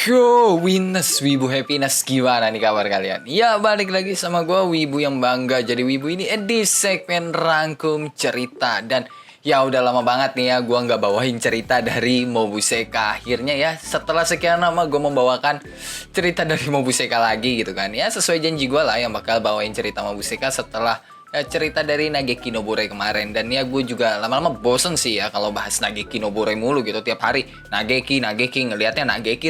Yo, Winners, Wibu Happiness, gimana nih kabar kalian? Ya, balik lagi sama gue, Wibu yang bangga jadi Wibu ini di segmen rangkum cerita. Dan ya udah lama banget nih ya, gue nggak bawain cerita dari Mobuseka. Akhirnya ya, setelah sekian lama gue membawakan cerita dari Mobuseka lagi gitu kan. Ya, sesuai janji gue lah yang bakal bawain cerita Mobuseka setelah cerita dari Nageki Nobore kemarin. Dan ya gue juga lama-lama bosen sih ya kalau bahas Nageki Nobore mulu gitu tiap hari. Nageki ngelihatnya Nageki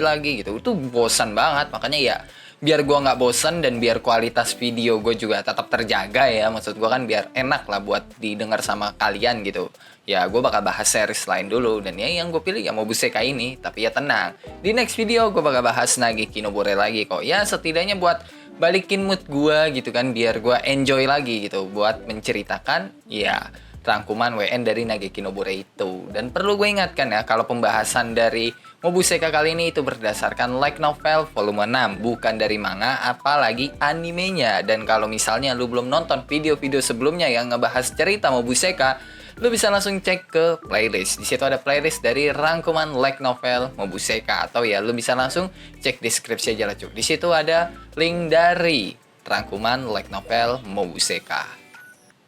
lagi gitu. Itu bosan banget. Makanya ya biar gue nggak bosen dan biar kualitas video gue juga tetap terjaga ya. Maksud gue kan biar enak lah buat didengar sama kalian gitu. Ya gue bakal bahas series lain dulu. Dan ya yang gue pilih ya Mobuseka ini. Tapi ya tenang, di next video gue bakal bahas Nageki Nobore lagi kok. Ya setidaknya buat balikin mood gue gitu kan, biar gue enjoy lagi gitu buat menceritakan ya rangkuman WN dari Nageki Nobore itu. Dan perlu gue ingatkan ya, kalau pembahasan dari Mobuseka kali ini itu berdasarkan light novel volume 6, bukan dari manga apalagi animenya. Dan kalau misalnya lu belum nonton video-video sebelumnya yang ngebahas cerita Mobuseka, lu bisa langsung cek ke playlist. Di situ ada playlist dari rangkuman light novel Mobuseka, atau ya lu bisa langsung cek deskripsi aja lah cuy. Di situ ada link dari rangkuman light novel Mobuseka.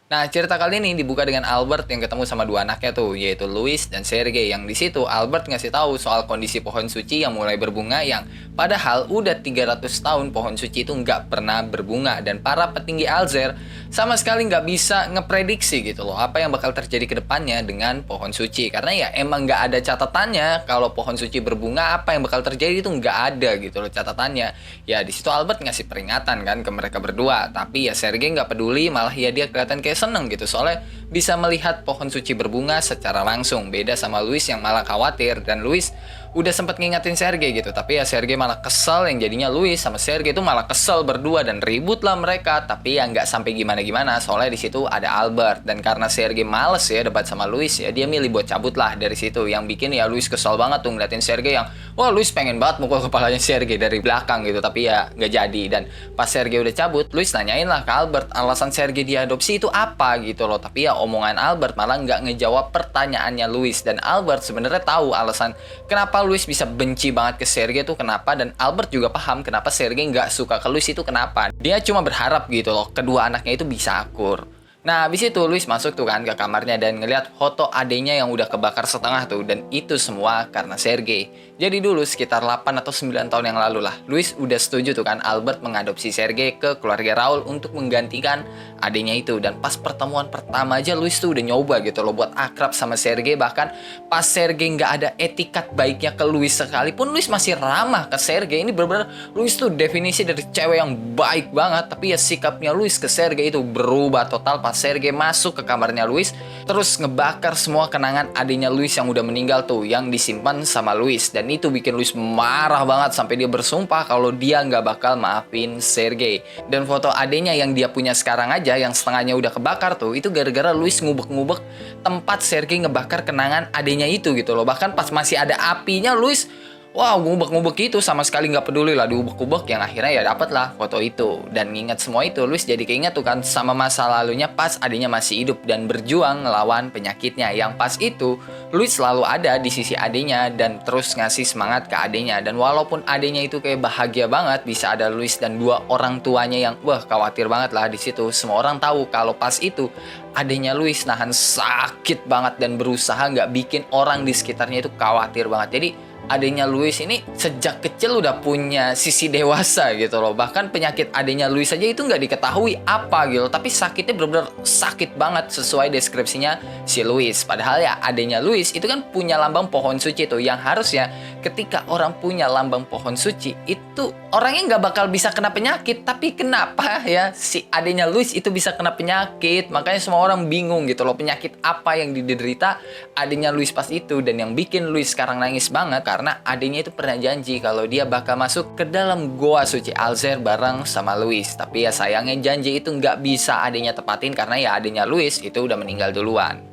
Nah, cerita kali ini dibuka dengan Albert yang ketemu sama dua anaknya tuh, yaitu Louis dan Sergei. Yang di situ Albert ngasih tahu soal kondisi pohon suci yang mulai berbunga, yang padahal udah 300 tahun pohon suci itu nggak pernah berbunga. Dan para petinggi Alzer sama sekali nggak bisa ngeprediksi gitu loh apa yang bakal terjadi ke depannya dengan pohon suci. Karena ya emang nggak ada catatannya kalau pohon suci berbunga apa yang bakal terjadi itu nggak ada gitu loh catatannya. Ya di situ Albert ngasih peringatan kan ke mereka berdua. Tapi ya Sergei nggak peduli, malah ya dia kelihatan kayak seneng gitu soalnya bisa melihat pohon suci berbunga secara langsung. Beda sama Louis yang malah khawatir, dan Louis udah sempet ngingetin Sergei gitu, tapi ya Sergei malah kesel. Yang jadinya Louis sama Sergei itu malah kesel berdua dan ribut lah mereka. Tapi ya nggak sampai gimana-gimana soalnya di situ ada Albert. Dan karena Sergei males ya debat sama Louis, ya dia milih buat cabut lah dari situ. Yang bikin ya Louis kesel banget tuh ngeliatin Sergei yang wah Louis pengen banget mukul kepalanya Sergei dari belakang gitu, tapi ya nggak jadi. Dan pas Sergei udah cabut, Louis nanyain lah ke Albert alasan Sergei diadopsi itu apa gitu loh. Tapi ya omongan Albert malah nggak ngejawab pertanyaannya Louis. Dan Albert sebenarnya tahu alasan kenapa Louis bisa benci banget ke Sergei itu kenapa, dan Albert juga paham kenapa Sergei nggak suka ke Louis itu kenapa. Dia cuma berharap gitu loh kedua anaknya itu bisa akur. Nah, habis itu Louis masuk tuh kan ke kamarnya dan ngeliat foto adenya yang udah kebakar setengah tuh. Dan itu semua karena Sergei. Jadi dulu sekitar 8 atau 9 tahun yang lalu lah, Louis udah setuju tuh kan Albert mengadopsi Sergei ke keluarga Raul untuk menggantikan adenya itu. Dan pas pertemuan pertama aja Louis tuh udah nyoba gitu loh buat akrab sama Sergei. Bahkan pas Sergei nggak ada etikat baiknya ke Louis sekalipun, Louis masih ramah ke Sergei. Ini bener-bener Louis tuh definisi dari cewek yang baik banget. Tapi ya sikapnya Louis ke Sergei itu berubah total pas Sergei masuk ke kamarnya Louis, terus ngebakar semua kenangan adiknya Louis yang udah meninggal tuh, yang disimpan sama Louis. Dan itu bikin Louis marah banget sampai dia bersumpah kalau dia nggak bakal maafin Sergei. Dan foto adiknya yang dia punya sekarang aja, yang setengahnya udah kebakar tuh, itu gara-gara Louis ngubek-ngubek tempat Sergei ngebakar kenangan adiknya itu gitu loh. Bahkan pas masih ada apinya, Louis wow, ngubek-ngubek itu sama sekali nggak peduli lah, diubek-ubek. Yang akhirnya ya dapet lah foto itu. Dan nginget semua itu, Louis jadi keinget tuh kan sama masa lalunya pas adiknya masih hidup dan berjuang ngelawan penyakitnya. Yang pas itu, Louis selalu ada di sisi adiknya dan terus ngasih semangat ke adiknya. Dan walaupun adiknya itu kayak bahagia banget bisa ada Louis dan dua orang tuanya yang wah khawatir banget lah di situ. Semua orang tahu kalau pas itu adiknya Louis nahan sakit banget dan berusaha nggak bikin orang di sekitarnya itu khawatir banget. Jadi adiknya Louis ini sejak kecil udah punya sisi dewasa gitu loh. Bahkan penyakit adiknya Louis aja itu nggak diketahui apa gitu, tapi sakitnya bener-bener sakit banget sesuai deskripsinya si Louis. Padahal ya adiknya Louis itu kan punya lambang pohon suci tuh, yang harusnya ketika orang punya lambang pohon suci itu orangnya nggak bakal bisa kena penyakit. Tapi kenapa ya si adiknya Louis itu bisa kena penyakit? Makanya semua orang bingung gitu loh, penyakit apa yang diderita adiknya Louis pas itu. Dan yang bikin Louis sekarang nangis banget karena adiknya itu pernah janji kalau dia bakal masuk ke dalam goa suci Alzer bareng sama Louis. Tapi ya sayangnya janji itu nggak bisa adiknya tepatin karena ya adiknya Louis itu udah meninggal duluan.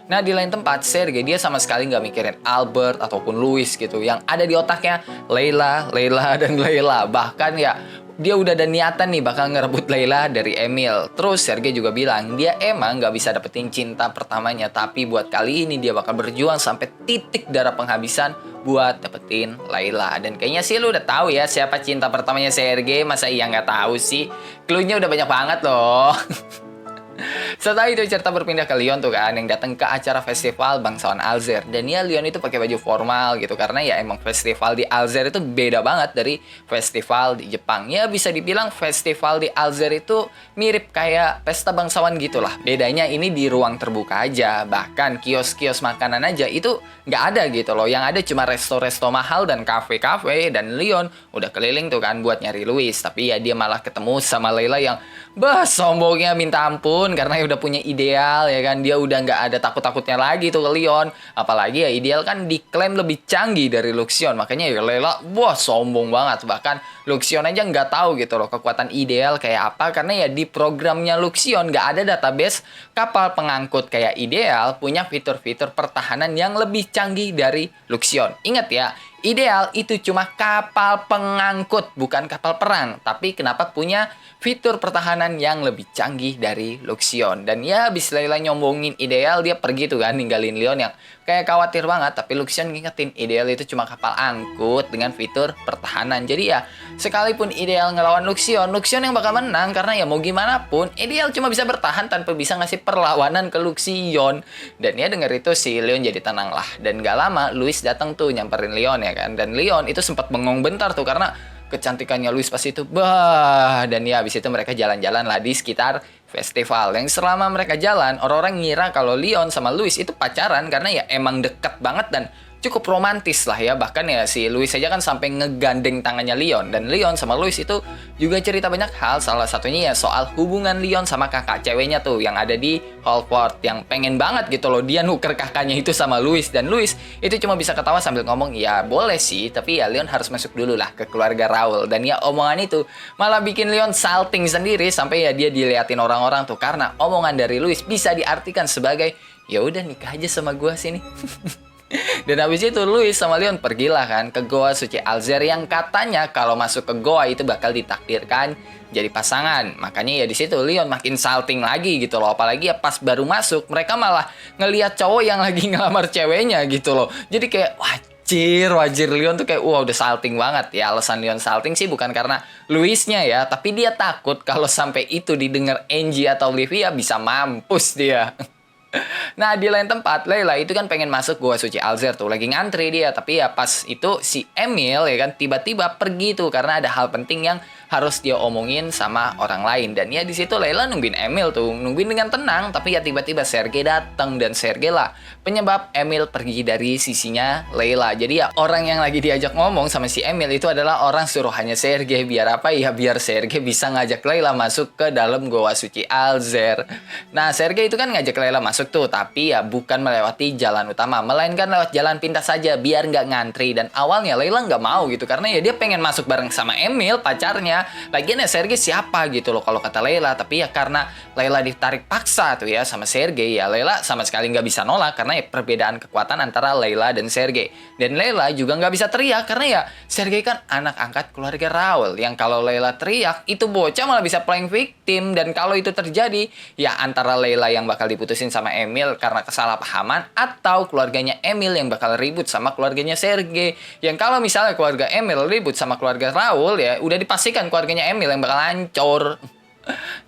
Nah di lain tempat, Sergei dia sama sekali nggak mikirin Albert ataupun Louis gitu. Yang ada di otaknya Layla, dan Layla. Bahkan ya dia udah ada niatan nih bakal ngerebut Layla dari Emil. Terus Sergei juga bilang dia emang nggak bisa dapetin cinta pertamanya, tapi buat kali ini dia bakal berjuang sampai titik darah penghabisan buat dapetin Layla. Dan kayaknya sih lu udah tahu ya siapa cinta pertamanya Sergei, masa iya nggak tahu sih? Cluenya udah banyak banget loh. Setelah itu cerita berpindah ke Leon tuh kan, yang datang ke acara festival bangsawan Alzer. Dan ya Leon itu pakai baju formal gitu, karena ya emang festival di Alzer itu beda banget dari festival di Jepang. Ya bisa dibilang festival di Alzer itu mirip kayak pesta bangsawan gitulah. Bedanya ini di ruang terbuka aja, bahkan kios-kios makanan aja itu nggak ada gitu loh. Yang ada cuma resto-resto mahal dan kafe-kafe. Dan Leon udah keliling tuh kan buat nyari Louis, tapi ya dia malah ketemu sama Layla yang sombongnya minta ampun, karena ya udah punya ideal ya kan. Dia udah nggak ada takut-takutnya lagi tuh ke Leon. Apalagi ya ideal kan diklaim lebih canggih dari Luxion. Makanya ya Layla sombong banget. Bahkan Luxion aja nggak tahu gitu loh kekuatan ideal kayak apa, karena ya di programnya Luxion nggak ada database kapal pengangkut kayak ideal punya fitur-fitur pertahanan yang lebih canggih dari Luxion. Ingat ya, ideal itu cuma kapal pengangkut, bukan kapal perang. Tapi kenapa punya fitur pertahanan yang lebih canggih dari Luxion. Dan ya abis Layla nyombongin ideal, dia pergi tuh kan ninggalin Leon yang kayak khawatir banget. Tapi Luxion ngingetin ideal itu cuma kapal angkut dengan fitur pertahanan. Jadi ya sekalipun ideal ngelawan Luxion, Luxion yang bakal menang, karena ya mau gimana pun ideal cuma bisa bertahan tanpa bisa ngasih perlawanan ke Luxion. Dan ya denger itu si Leon jadi tenang lah. Dan gak lama Louis datang tuh nyamperin Leon ya kan. Dan Leon itu sempat bengong bentar tuh karena kecantikannya Louis pas itu. Dan ya habis itu mereka jalan-jalan lah di sekitar festival. Yang selama mereka jalan, orang-orang ngira kalau Leon sama Louis itu pacaran karena ya emang deket banget dan cukup romantis lah ya. Bahkan ya si Louis aja kan sampai ngegandeng tangannya Leon. Dan Leon sama Louis itu juga cerita banyak hal. Salah satunya ya soal hubungan Leon sama kakak ceweknya tuh yang ada di Holford, yang pengen banget gitu loh dia nuker kakaknya itu sama Louis. Dan Louis itu cuma bisa ketawa sambil ngomong, ya boleh sih, tapi ya Leon harus masuk dulu lah ke keluarga Raoul. Dan ya omongan itu malah bikin Leon salting sendiri, sampai ya dia diliatin orang-orang tuh, karena omongan dari Louis bisa diartikan sebagai ya udah nikah aja sama gua sini. Dan habis itu Louis sama Leon pergilah kan ke Goa Suci Alzer, yang katanya kalau masuk ke Goa itu bakal ditakdirkan jadi pasangan. Makanya ya di situ Leon makin salting lagi gitu loh. Apalagi ya pas baru masuk mereka malah ngelihat cowok yang lagi ngelamar ceweknya gitu loh. Jadi kayak wajir Leon tuh kayak udah salting banget. Ya alasan Leon salting sih bukan karena Louisnya ya, tapi dia takut kalau sampai itu didengar Angie atau Olivia bisa mampus dia. Nah di lain tempat Layla itu kan pengen masuk Goa Suci Alzer tuh, lagi ngantri dia. Tapi ya pas itu si Emil ya kan tiba-tiba pergi tuh karena ada hal penting yang harus dia omongin sama orang lain. Dan ya di situ Layla nungguin Emil tuh, nungguin dengan tenang. Tapi ya tiba-tiba Sergei datang, dan Sergei lah penyebab Emil pergi dari sisinya Layla. Jadi ya orang yang lagi diajak ngomong sama si Emil itu adalah orang suruhannya Sergei. Biar apa ya, biar Sergei bisa ngajak Layla masuk ke dalam Goa Suci Alzer. Nah Sergei itu kan ngajak Layla masuk tuh, tapi ya bukan melewati jalan utama, melainkan lewat jalan pintas saja biar nggak ngantri. Dan awalnya Layla nggak mau gitu, karena ya dia pengen masuk bareng sama Emil pacarnya. Lagian ya Sergei siapa gitu loh kalau kata Layla. Tapi ya karena Layla ditarik paksa tuh ya sama Sergei, ya Layla sama sekali nggak bisa nolak, karena ya perbedaan kekuatan antara Layla dan Sergei. Dan Layla juga nggak bisa teriak karena ya Sergei kan anak angkat keluarga Raoul, yang kalau Layla teriak itu bocah malah bisa playing victim. Dan kalau itu terjadi ya antara Layla yang bakal diputusin sama Emil karena kesalahpahaman, atau keluarganya Emil yang bakal ribut sama keluarganya Sergei. Yang kalau misalnya keluarga Emil ribut sama keluarga Raoul, ya udah dipastikan keluarganya Emil yang bakal hancur.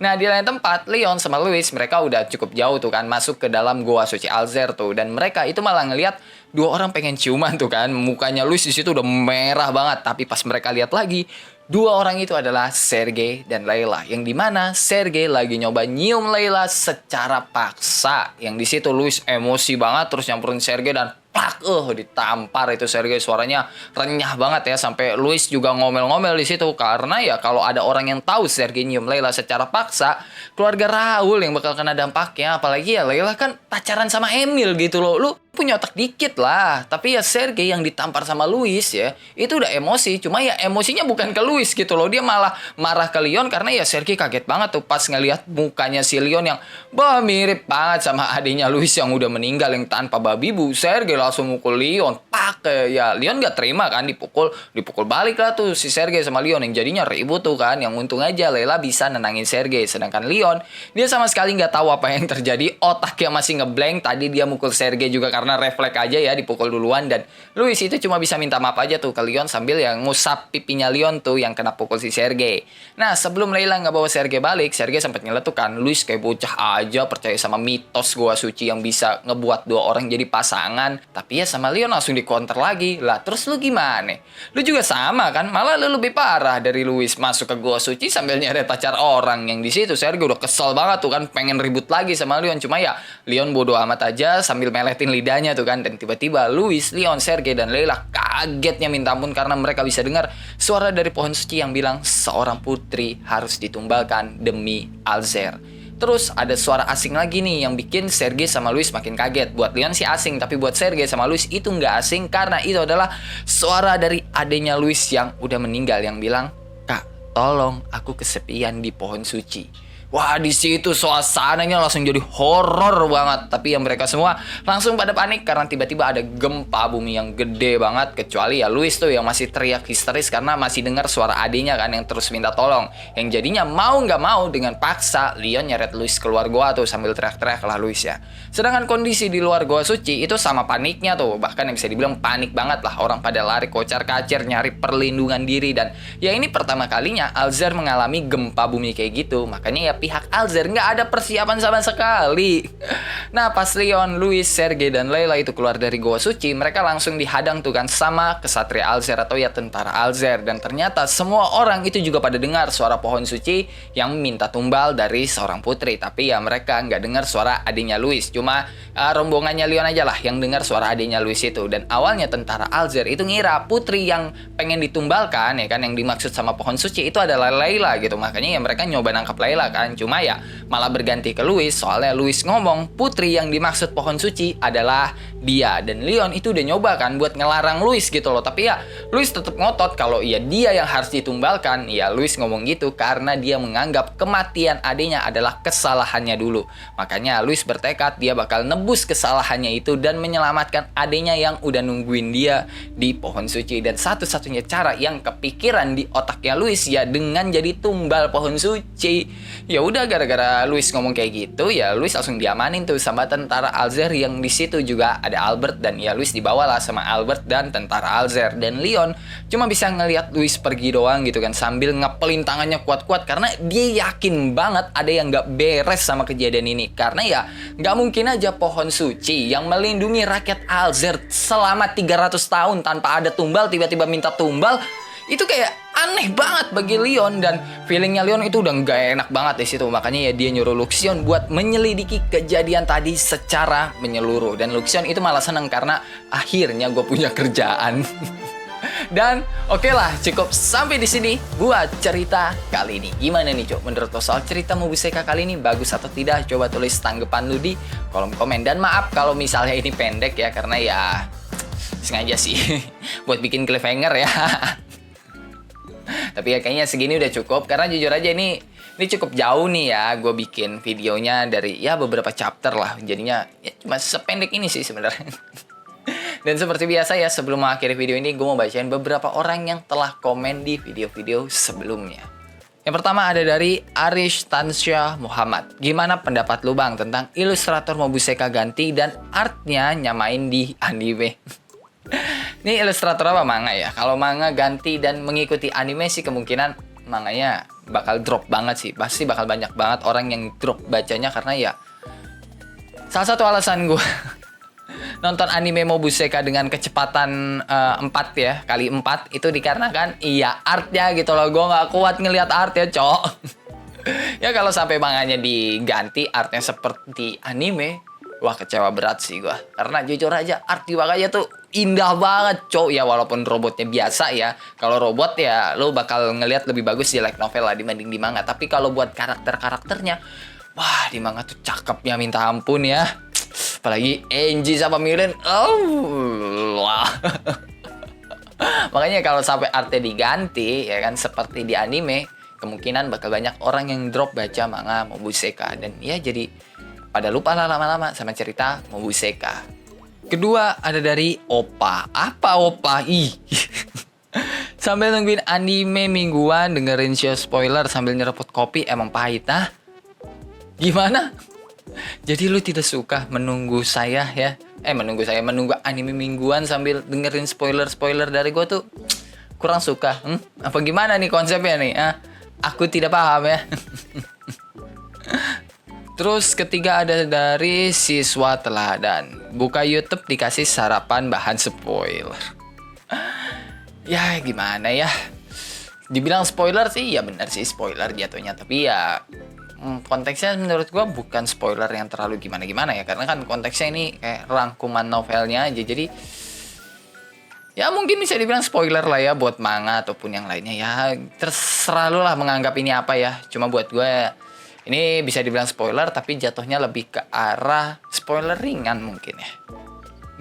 Nah di lain tempat Leon sama Louis mereka udah cukup jauh tuh kan masuk ke dalam Goa Suci Alzer tuh. Dan mereka itu malah ngelihat dua orang pengen ciuman tuh kan. Mukanya Louis di situ udah merah banget. Tapi pas mereka lihat lagi, dua orang itu adalah Sergei dan Layla, yang dimana Sergei lagi nyoba nyium Layla secara paksa. Yang di situ Louis emosi banget terus nyamperin Sergei dan plak, ditampar itu Sergei. Suaranya renyah banget ya, sampai Louis juga ngomel-ngomel di situ, karena ya kalau ada orang yang tahu Sergei nyium Layla secara paksa, keluarga Raoul yang bakal kena dampaknya. Apalagi ya Layla kan pacaran sama Emil gitu loh. Lu punya otak dikit lah. Tapi ya Sergei yang ditampar sama Luis ya, itu udah emosi. Cuma ya emosinya bukan ke Luis gitu loh. Dia malah marah ke Leon karena ya Sergei kaget banget tuh pas ngelihat mukanya si Leon yang mirip banget sama adiknya Luis yang udah meninggal yang tanpa babi bu. Sergei langsung mukul Leon. Ya Leon gak terima kan, dipukul balik lah tuh si Sergei sama Leon yang jadinya ribut tuh kan. Yang untung aja Layla bisa nenangin Sergei, sedangkan Leon dia sama sekali nggak tahu apa yang terjadi. Otaknya masih ngeblank. Tadi dia mukul Sergei juga karena refleks aja ya, dipukul duluan. Dan Luis itu cuma bisa minta maaf aja tuh ke Leon sambil yang ngusap pipinya Leon tuh yang kena pukul si Sergei. Nah sebelum Layla nggak bawa Sergei balik, Sergei sempat nyeletuk kan, Luis kayak bocah aja percaya sama mitos gua suci yang bisa ngebuat dua orang jadi pasangan. Tapi ya sama Leon langsung dikonter lagi. Lah terus lu gimana? Lu juga sama kan? Malah lu lebih parah dari Luis, masuk ke gua suci sambil nyari pacar orang. Yang di situ Sergei udah kesel banget tuh kan, pengen ribut lagi sama Leon. Cuma ya Leon bodo amat aja sambil meletin lidahnya tuh kan. Dan tiba-tiba Luis, Leon, Sergei, dan Layla kagetnya minta ampun karena mereka bisa dengar suara dari pohon suci yang bilang seorang putri harus ditumbalkan demi Alzer. Terus ada suara asing lagi nih yang bikin Sergei sama Luis makin kaget. Buat Leon sih asing, tapi buat Sergei sama Luis itu nggak asing karena itu adalah suara dari adenya Luis yang udah meninggal yang bilang, "Kak, tolong aku kesepian di pohon suci." Wah, di situ suasananya langsung jadi horor banget. Tapi yang mereka semua langsung pada panik karena tiba-tiba ada gempa bumi yang gede banget. Kecuali ya Luis tuh yang masih teriak histeris karena masih dengar suara adiknya kan yang terus minta tolong. Yang jadinya mau nggak mau dengan paksa Leon nyeret Luis keluar goa tuh sambil teriak-teriak lah Luis ya. Sedangkan kondisi di luar goa suci itu sama paniknya tuh. Bahkan yang bisa dibilang panik banget lah. Orang pada lari kocar-kacir nyari perlindungan diri. Dan ya ini pertama kalinya Alzer mengalami gempa bumi kayak gitu. Makanya ya pihak Alzer nggak ada persiapan sama sekali. Nah pas Leon, Luis, Sergei, dan Layla itu keluar dari goa suci, mereka langsung dihadang tuh kan sama kesatria Alzer atau ya tentara Alzer. Dan ternyata semua orang itu juga pada dengar suara pohon suci yang minta tumbal dari seorang putri. Tapi ya mereka nggak dengar suara adiknya Luis. Cuma rombongannya Leon aja lah yang dengar suara adiknya Luis itu. Dan awalnya tentara Alzer itu ngira putri yang pengen ditumbalkan ya kan, yang dimaksud sama pohon suci itu adalah Layla gitu. Makanya ya mereka nyoba nangkap Layla kan. Cuma ya malah berganti ke Luis. Soalnya Luis ngomong putri yang dimaksud pohon suci adalah dia. Dan Leon itu udah nyoba kan buat ngelarang Luis gitu loh. Tapi ya Luis tetap ngotot kalau ya dia yang harus ditumbalkan. Ya Luis ngomong gitu karena dia menganggap kematian adiknya adalah kesalahannya dulu. Makanya Luis bertekad dia bakal nebus kesalahannya itu dan menyelamatkan adiknya yang udah nungguin dia di pohon suci. Dan satu-satunya cara yang kepikiran di otaknya Luis ya dengan jadi tumbal pohon suci. Ya udah gara-gara Luis ngomong kayak gitu ya Luis langsung diamanin tuh sama tentara Alzer yang di situ juga ada Albert. Dan ya Luis dibawalah sama Albert dan tentara Alzer. Dan Leon cuma bisa ngelihat Luis pergi doang gitu kan sambil ngepelin tangannya kuat-kuat karena dia yakin banget ada yang nggak beres sama kejadian ini. Karena ya nggak mungkin aja pohon suci yang melindungi rakyat Alzer selama 300 tahun tanpa ada tumbal tiba-tiba minta tumbal. Itu kayak aneh banget bagi Leon. Dan feelingnya Leon itu udah gak enak banget di situ. Makanya ya dia nyuruh Luxion buat menyelidiki kejadian tadi secara menyeluruh. Dan Luxion itu malah seneng karena akhirnya gue punya kerjaan. Dan oke lah, cukup sampai di sini buat cerita kali ini. Gimana nih Cok? Menurut lo soal cerita Mobuseka kali ini bagus atau tidak? Coba tulis tanggapan lu di kolom komen. Dan maaf kalau misalnya ini pendek ya, karena ya sengaja sih buat bikin cliffhanger ya. Tapi ya kayaknya segini udah cukup karena jujur aja ini cukup jauh nih ya gue bikin videonya dari ya beberapa chapter lah. Jadinya ya cuma sependek ini sih sebenarnya. Dan seperti biasa ya sebelum mengakhiri video ini gue mau bacain beberapa orang yang telah komen di video-video sebelumnya. Yang pertama ada dari Arish Tansya Muhammad. Gimana pendapat lu bang tentang ilustrator Mobuseka ganti dan artnya nyamain di anime? Ini ilustrator apa manga ya? Kalau manga ganti dan mengikuti anime sih kemungkinan manganya bakal drop banget sih. Pasti bakal banyak banget orang yang drop bacanya karena ya salah satu alasan gue nonton anime Mobuseka dengan kecepatan 4 ya, kali 4 itu dikarenakan iya artnya gitu loh. Gue gak kuat ngelihat artnya cok. Ya kalau sampai manganya diganti artnya seperti anime, wah kecewa berat sih gue. Karena jujur aja art di manganya tuh indah banget cok. Ya walaupun robotnya biasa ya. Kalau robot ya lo bakal ngelihat lebih bagus di light novel lah dibanding di manga. Tapi kalau buat karakter-karakternya, wah di manga tuh cakepnya minta ampun ya. Apalagi Enji sama Mirin. Oh, wah. Makanya kalau sampai artnya diganti, ya kan, seperti di anime, kemungkinan bakal banyak orang yang drop baca manga Mobuseka. Dan ya jadi pada lupa lah lama-lama sama cerita Mobuseka. Kedua ada dari Opa. Apa Opa? Ih. Sambil nungguin anime mingguan, dengerin show spoiler sambil nyeruput kopi, emang pahit, nah? Gimana? Jadi lu tidak suka menunggu saya ya? Menunggu anime mingguan sambil dengerin spoiler-spoiler dari gue tuh kurang suka. Apa gimana nih konsepnya nih? Aku tidak paham ya. Terus ketiga ada dari Siswa Teladan. Buka YouTube dikasih sarapan bahan spoiler. Ya gimana ya? Dibilang spoiler sih, ya benar sih spoiler jatuhnya. Tapi ya konteksnya menurut gue bukan spoiler yang terlalu gimana-gimana ya. Karena kan konteksnya ini kayak rangkuman novelnya aja. Jadi ya mungkin bisa dibilang spoiler lah ya buat manga ataupun yang lainnya. Ya terserah lu lah menganggap ini apa ya. Cuma buat gue ini bisa dibilang spoiler tapi jatuhnya lebih ke arah spoiler ringan mungkin ya.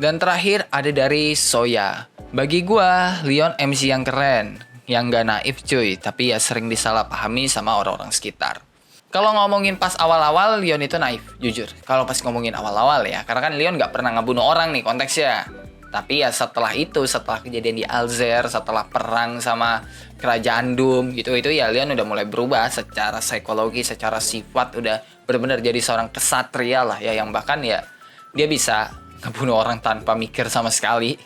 Dan terakhir ada dari Soya. Bagi gua, Leon MC yang keren, yang gak naif cuy, tapi ya sering disalahpahami sama orang-orang sekitar. Kalau ngomongin pas awal-awal, Leon itu naif, jujur. Kalau pas ngomongin awal-awal ya, karena kan Leon gak pernah ngebunuh orang nih konteksnya. Tapi ya setelah itu, setelah kejadian di Alzer, setelah perang sama kerajaan Doom gitu, itu ya Leon udah mulai berubah secara psikologi, secara sifat, udah benar-benar jadi seorang kesatria lah ya, yang bahkan ya dia bisa ngebunuh orang tanpa mikir sama sekali.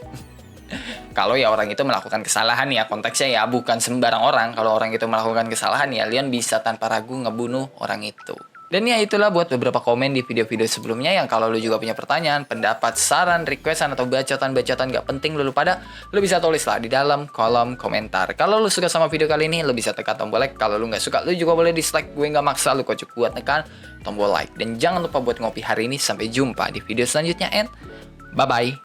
Kalau ya orang itu melakukan kesalahan ya, konteksnya ya bukan sembarang orang. Kalau orang itu melakukan kesalahan ya Leon bisa tanpa ragu ngebunuh orang itu. Dan ya itulah buat beberapa komen di video-video sebelumnya yang kalau lu juga punya pertanyaan, pendapat, saran, requestan, atau bacotan-bacotan gak penting lu pada, lu bisa tulis lah di dalam kolom komentar. Kalau lu suka sama video kali ini, lu bisa tekan tombol like. Kalau lu gak suka, lu juga boleh dislike. Gue gak maksa lu kocok buat tekan tombol like. Dan jangan lupa buat ngopi hari ini. Sampai jumpa di video selanjutnya and bye-bye.